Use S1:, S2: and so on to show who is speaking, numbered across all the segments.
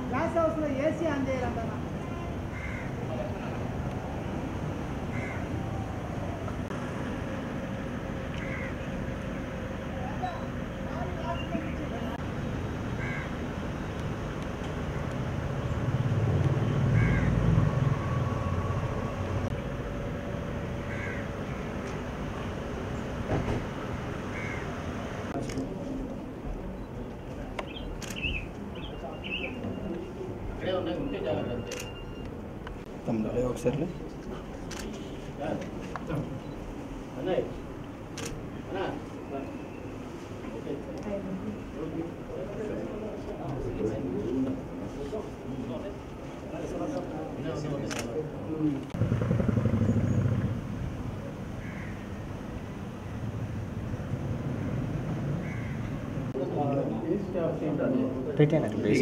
S1: Glass హౌస్లో AC on చేయాలంట.
S2: తమ్ముడు ఒకసారి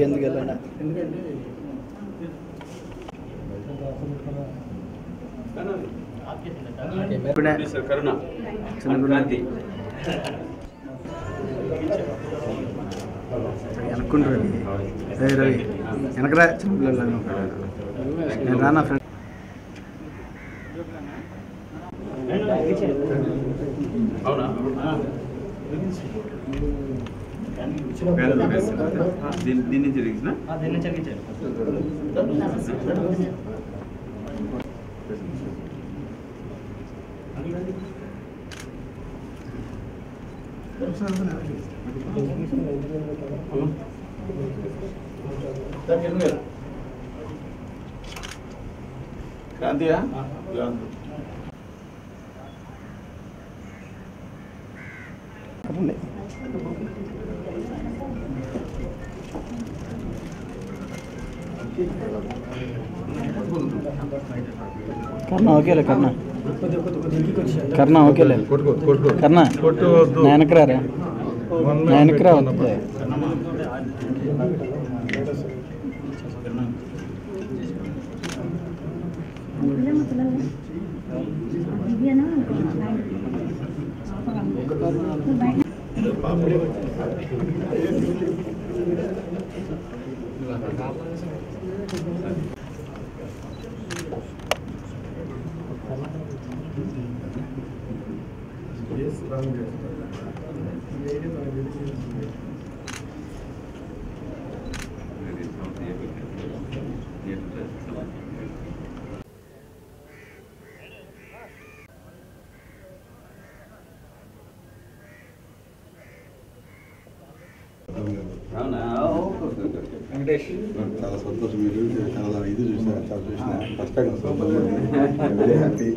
S2: ఎందుకు వెళ్ళండి అనుకుంటారు రవి వెనకరా చిన్నపిల్లలు నేను రానా ఫ్రెండ్
S3: అవునా దీని నుంచి జరిగించిన క్రాంతియా
S2: కర్ణ ఓకేలే కర్ణ కర్ణ ఓకేలే కర్ణ వెనక్కి రారా వెనక్కి రా వస్తుంది
S4: చాలా సంతోషం. మీరు చాలా ఇది చూసిన చాలా చూసిన ఫస్ట్ టైం వెరీ హ్యాపీ.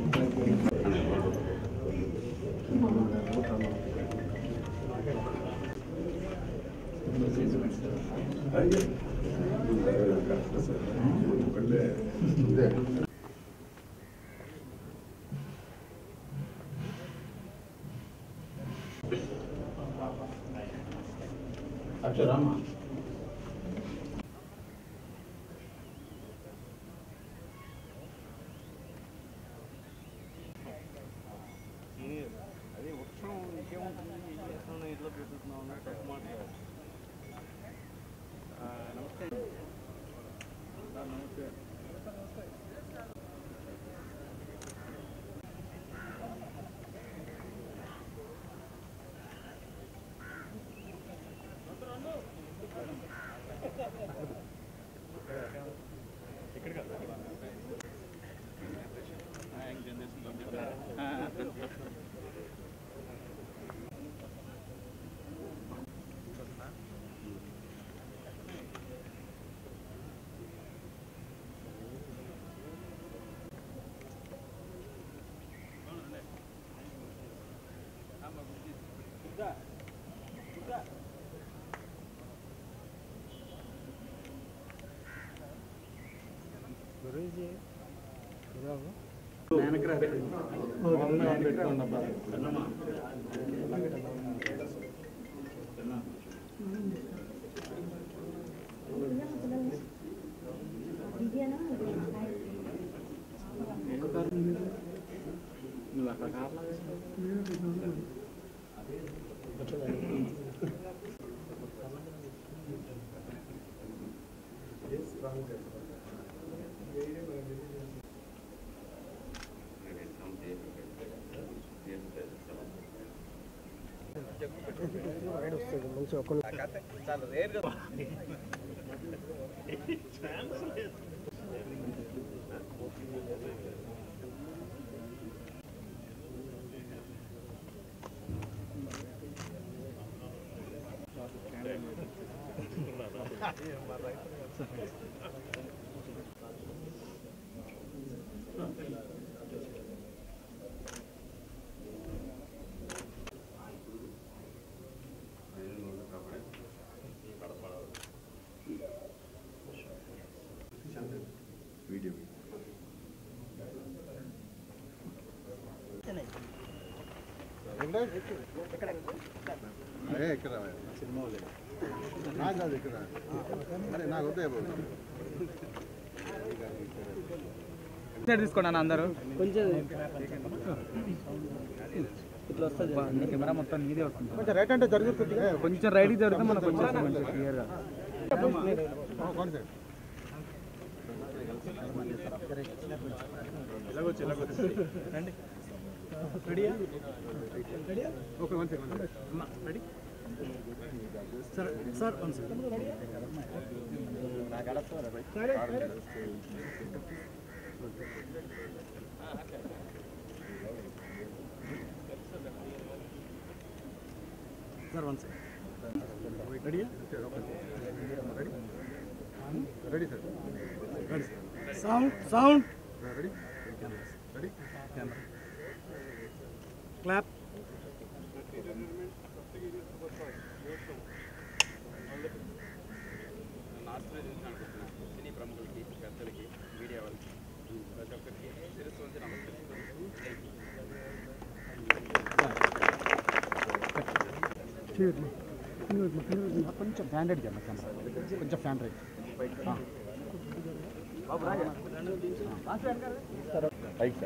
S3: అక్షరామా
S5: అదే వృక్షం ఇంకేముంటుంది ఏం చేస్తున్నావు ఇంట్లో పెట్టుతున్నావు నమస్తే నమస్తే
S6: Viviana
S4: వీడియో ఇక్కడ సినిమా నాకు కాదు ఇక్కడ అరే నాకు వద్దే
S2: తీసుకోండి అందరూ కొంచెం ఇట్లా వస్తుంది కెమెరా మొత్తం నీదే వస్తుంది కొంచెం రైట్ అంటే జరుగుతుంది కొంచెం రైట్కి జరిగితే మనకు వచ్చేస్తుంది క్లియర్గా రండి రెడీయా okay 1 second ready sir sir 1 second ready నాకు అడగతారా బై సార్ 1 సెకండ్ రెడీయా ready ready sir ready sound ready ready camera clap
S3: cine ప్రముఖులకి పెద్దలకి మీడియా వాళ్ళకి ప్రతి ఒక్కరికి శిరస్సు నుంచి
S2: నమస్కరిస్తున్నాను. కొంచెం ఫ్యాన్ రైట్ కెమెరా కొంచెం fan right
S4: right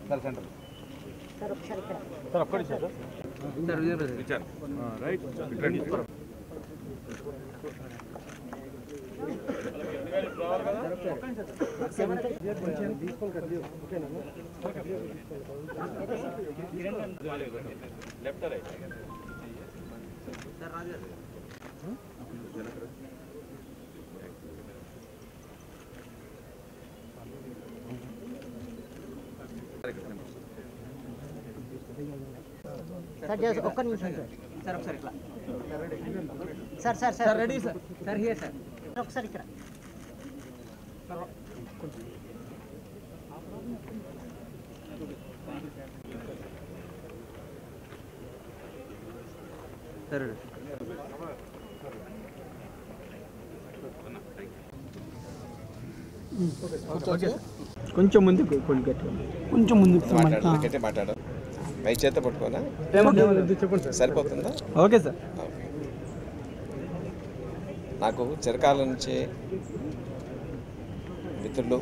S4: sir centre sir ఒక్కడి sir right
S3: left right
S1: sir ఒక్క నిమిషం సార్ ఒకసారి ఇట్లా sir sir sir ready sir sir here sir ఒకసారి ఇక్కడ
S2: సరే కొంచెం ముందుకు కొంచెం ముందుకు
S6: మాట్లాడు పై చేత పట్టుకోనా సరిపోతుందా
S2: ఓకే సార్
S6: నాకు చిరకాల నుంచి మిత్రులు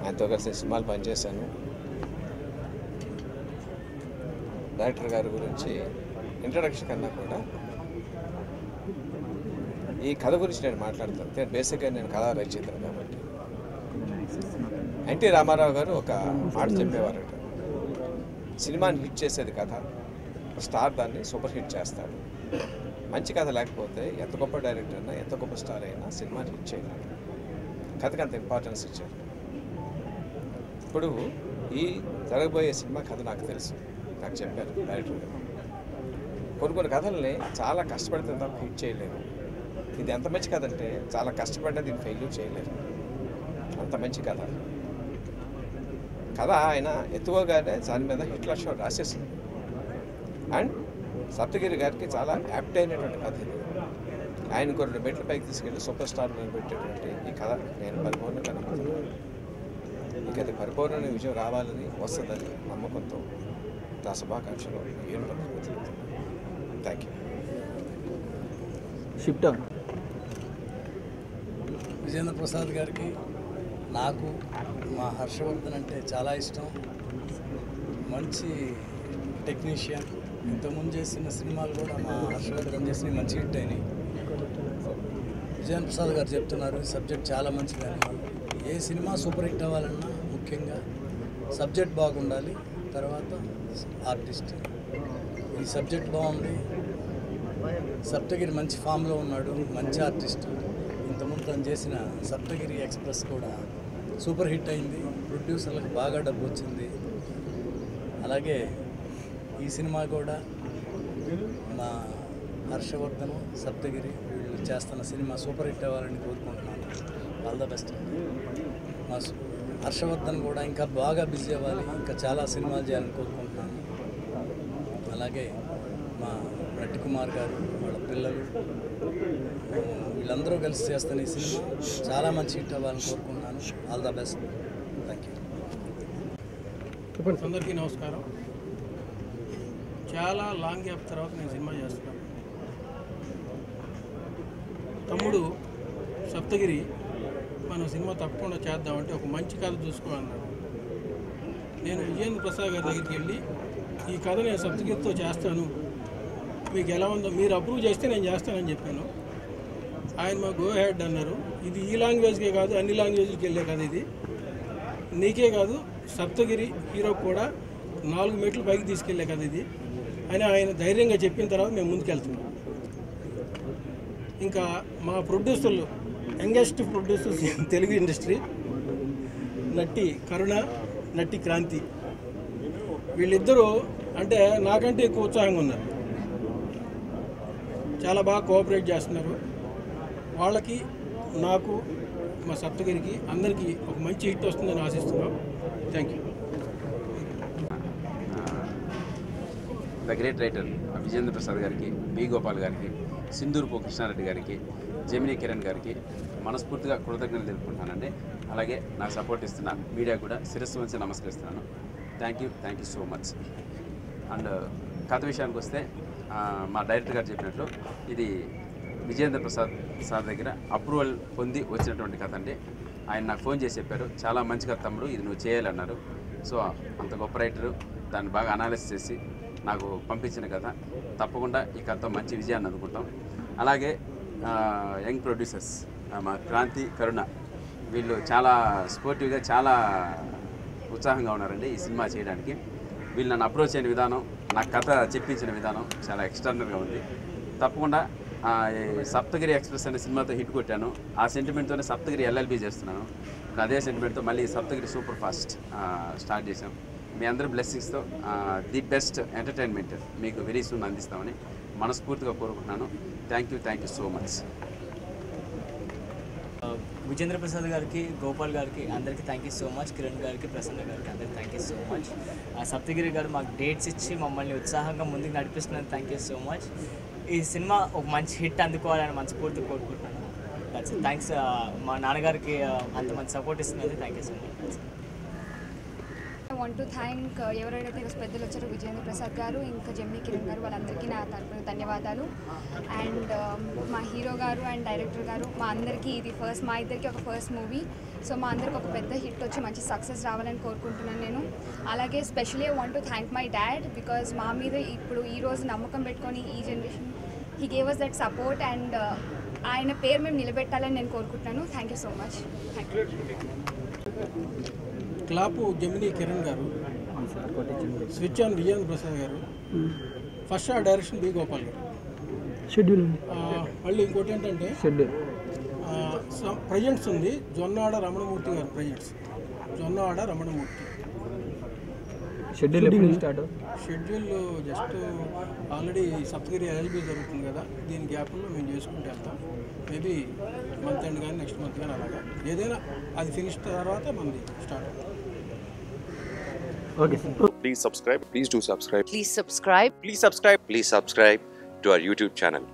S6: ఆయనతో కలిసి సినిమాలు పనిచేశాను. డైరెక్టర్ గారి గురించి ఇంట్రడక్షన్ కన్నా కూడా ఈ కథ గురించి నేను మాట్లాడతాను. బేసిక్గా నేను కథా రచయితను కాబట్టి ఎన్టీ రామారావు గారు ఒక మాట చెప్పేవారట, సినిమాని హిట్ చేసేది కథ, స్టార్ దాన్ని సూపర్ హిట్ చేస్తాడు. మంచి కథ లేకపోతే ఎంత గొప్ప డైరెక్టర్ అయినా ఎంత గొప్ప స్టార్ అయినా సినిమాని హిట్ చేయలేడు. కథకి అంత ఇంపార్టెన్స్ ఇచ్చారు. ఇప్పుడు ఈ జరగబోయే సినిమా కథ నాకు తెలుసు, నాకు చెప్పారు డైరెక్టర్ గారు. కొన్ని కథల్ని చాలా కష్టపడితే తప్ప హిట్ చేయలేరు. ఇది ఎంత మంచి కథ అంటే చాలా కష్టపడినా దీన్ని ఫెయిల్యూర్ చేయలేరు, అంత మంచి కథ. కథ ఆయన ఎత్తువగానే దాని మీద హిట్లర్ షో రాసేసింది. అండ్ సప్తగిరి గారికి చాలా యాప్ట్ అయినటువంటి కథ ఇది. ఆయన కొన్ని మెట్ల పైకి తీసుకెళ్ళి సూపర్ స్టార్ పెట్టేటువంటి ఈ కథ నేను పరిపూర్ణంగా నమ్ముతున్నాను. ఇక అది పరిపూర్ణ విజయం రావాలని వస్తుందని నమ్మకంతో నా శుభాకాంక్షలు thank you.
S2: Shift
S7: Vijendra Prasad గారికి నాకు మా హర్షవర్ధన్ అంటే చాలా ఇష్టం. మంచి టెక్నీషియన్. ఇంతకుముందు చేసిన సినిమాలు కూడా మా హర్షవర్ధన్ చేసిన మంచి హిట్ అయినాయి. విజేంద్ర ప్రసాద్ గారు చెప్తున్నారు సబ్జెక్ట్ చాలా మంచిదని. ఏ సినిమా సూపర్ హిట్ అవ్వాలన్నా ముఖ్యంగా సబ్జెక్ట్ బాగుండాలి, తర్వాత ఆర్టిస్ట్. ఈ సబ్జెక్ట్ బాగుంది. సప్తగిరి మంచి ఫామ్లో ఉన్నాడు, మంచి ఆర్టిస్ట్. ఇంతకుముందు తను చేసిన సప్తగిరి ఎక్స్ప్రెస్ కూడా సూపర్ హిట్ అయింది, ప్రొడ్యూసర్లకు బాగా డబ్బు వచ్చింది. అలాగే ఈ సినిమా కూడా మా హర్షవర్ధన్, సప్తగిరి వీళ్ళు చేస్తున్న సినిమా సూపర్ హిట్ అవ్వాలని కోరుకుంటున్నాను. All the best. మా హర్షవర్ధన్ కూడా ఇంకా బాగా బిజీ అవ్వాలి, ఇంకా చాలా సినిమాలు చేయాలని కోరుకుంటున్నాను. అలాగే మా నటి కుమార్ గారు, వాళ్ళ పిల్లలు, వీళ్ళందరూ కలిసి చేస్తున్న ఈ సినిమా చాలా మంచి హిట్ అవ్వాలని కోరుకుంటున్నాను. All the best. Thank you.
S8: అందరికీ నమస్కారం. చాలా లాంగ్ గ్యాప్ తర్వాత నేను సినిమా చేస్తున్నాను. తమ్ముడు సప్తగిరి మనం సినిమా తప్పకుండా చేద్దామంటే ఒక మంచి కథ చూసుకోమన్నాడు. నేను విజయేంద్ర ప్రసాద్ గారి దగ్గరికి వెళ్ళి ఈ కథ నేను సప్తగిరితో చేస్తాను, మీకు ఎలా ఉందో మీరు అప్రూవ్ చేస్తే నేను చేస్తానని చెప్పాను. ఆయన మా గో హెడ్ అన్నారు. ఇది ఈ లాంగ్వేజ్కే కాదు, అన్ని లాంగ్వేజ్కి వెళ్ళే కథ ఇది. నీకే కాదు, సప్తగిరి హీరో కూడా 4 మెట్లు పైకి తీసుకెళ్లే కథ ఇది అని ఆయన ధైర్యంగా చెప్పిన తర్వాత మేము ముందుకెళ్తున్నాం. ఇంకా మా ప్రొడ్యూసర్లు, యంగెస్ట్ ప్రొడ్యూసర్స్ తెలుగు ఇండస్ట్రీ, నటి కరుణ, నటి క్రాంతి, వీళ్ళిద్దరూ అంటే నాకంటే ఎక్కువ ఉత్సాహంగా ఉన్నారు. చాలా బాగా కోఆపరేట్ చేస్తున్నారు. వాళ్ళకి, నాకు, మా సప్తగిరికి అందరికీ ఒక మంచి హిట్ వస్తుందని ఆశిస్తున్నాం. Thank you.
S3: The great writer Vijayendra Prasad గారికి, బి గోపాల్ గారికి, సింధూర్పు కృష్ణారెడ్డి గారికి, జెమినీ కిరణ్ గారికి మనస్ఫూర్తిగా కృతజ్ఞతలు తెలుపుకుంటున్నానండి. అలాగే నాకు సపోర్ట్ ఇస్తున్న మీడియా కూడా శిరస్సు వంచి నమస్కరిస్తున్నాను. Thank you so much. And కథ విషయానికి వస్తే మా డైరెక్టర్ గారు చెప్పినట్లు ఇది విజయేంద్ర ప్రసాద్ సార్ దగ్గర అప్రూవల్ పొంది వచ్చినటువంటి కథ అండి. ఆయన నాకు ఫోన్ చేసి చెప్పారు, చాలా మంచి కథ తమ్ముడు, ఇది నువ్వు చేయాలన్నారు. సో అంత గొప్ప రైటరు దాన్ని బాగా అనాలిసిస్ చేసి నాకు పంపించిన కథ. తప్పకుండా ఈ కథతో మంచి విజయాన్ని అందుకుంటాం. అలాగే యంగ్ ప్రొడ్యూసర్స్ మా క్రాంతి, కరుణ, వీళ్ళు చాలా స్పోర్టివ్గా, చాలా ఉత్సాహంగా ఉన్నారండి ఈ సినిమా చేయడానికి. వీళ్ళు నన్ను అప్రోచ్ అయిన విధానం, నా కథ చెప్పించిన విధానం చాలా ఎక్స్ట్రాడినరీగా ఉంది. తప్పకుండా సప్తగిరి ఎక్స్ప్రెస్ అనే సినిమాతో హిట్ కొట్టాను. ఆ సెంటిమెంట్తోనే సప్తగిరి ఎల్ఎల్బి చేస్తున్నాను. అదే సెంటిమెంట్తో మళ్ళీ సప్తగిరి సూపర్ ఫాస్ట్ స్టార్ట్ చేశాం. మీ అందరి బ్లెస్సింగ్స్తో ది బెస్ట్ ఎంటర్టైన్మెంట్ మీకు వెరీ సూన్ అందిస్తామని మనస్ఫూర్తిగా కోరుకుంటున్నాను. Thank you so much.
S9: Vijendra Prasad గారికి, గోపాల్ గారికి అందరికీ thank you so much. Kiran గారికి, ప్రసన్న గారికి అందరికీ thank you so much. Saptagiri గారు మాకు డేట్స్ ఇచ్చి మమ్మల్ని ఉత్సాహంగా ముందుకు నడిపిస్తున్నారు. Thank you so much. ఈ సినిమా ఒక మంచి హిట్ అందుకోవాలని మనస్ఫూర్తిగా కోరుకుంటున్నాను. థ్యాంక్స్ మా నాన్నగారికి అంత మంచి సపోర్ట్ ఇస్తున్నది. Thank you so much.
S10: I want to thank ఎవరైతే పెద్దలు వచ్చారో విజయేంద్ర ప్రసాద్ గారు, ఇంకా జెమినీ కిరణ్ గారు, వాళ్ళందరికీ నా తరపున ధన్యవాదాలు. అండ్ మా హీరో గారు అండ్ డైరెక్టర్ గారు, మా అందరికీ ఇది మా ఇద్దరికి ఒక ఫస్ట్ మూవీ. సో మా అందరికి ఒక పెద్ద హిట్ వచ్చి మంచి సక్సెస్ రావాలని కోరుకుంటున్నాను నేను. అలాగే specially I want to thank my dad, because మా మీద ఇప్పుడు ఈరోజు నమ్మకం పెట్టుకొని ఈ generation he gave us that support and ఆయన పేరు మేము నిలబెట్టాలని నేను కోరుకుంటున్నాను. Thank you so much. Thank you.
S8: Clap Gemini Kiran గారు, స్విచ్ ఆన్ విజయేంద్ర ప్రసాద్ గారు, first shot direction B Gopal గారు.
S2: షెడ్యూల్
S8: మళ్ళీ ఇంకోటి ఏంటంటే ప్రజెంట్స్ ఉంది జొన్నాడ రమణమూర్తి గారు. ప్రజెంట్స్ జొన్నాడ రమణమూర్తి.
S2: షెడ్యూల్ ఎప్పుడు start?
S8: Schedule just already Saptagiri LLB జరుగుతుంది కదా, దీని గ్యాప్లో మేము చేసుకుంటూ వెళ్తాం. మేబీ మంత్ ఎండ్ కానీ నెక్స్ట్ మంత్ కానీ అలాగా ఏదైనా అది ఫినిష్ తర్వాత మనది స్టార్ట్ అవుతుంది.
S2: Okay.
S11: Please subscribe. Please do subscribe.
S12: Please subscribe.
S11: Please subscribe. Please subscribe to our YouTube channel.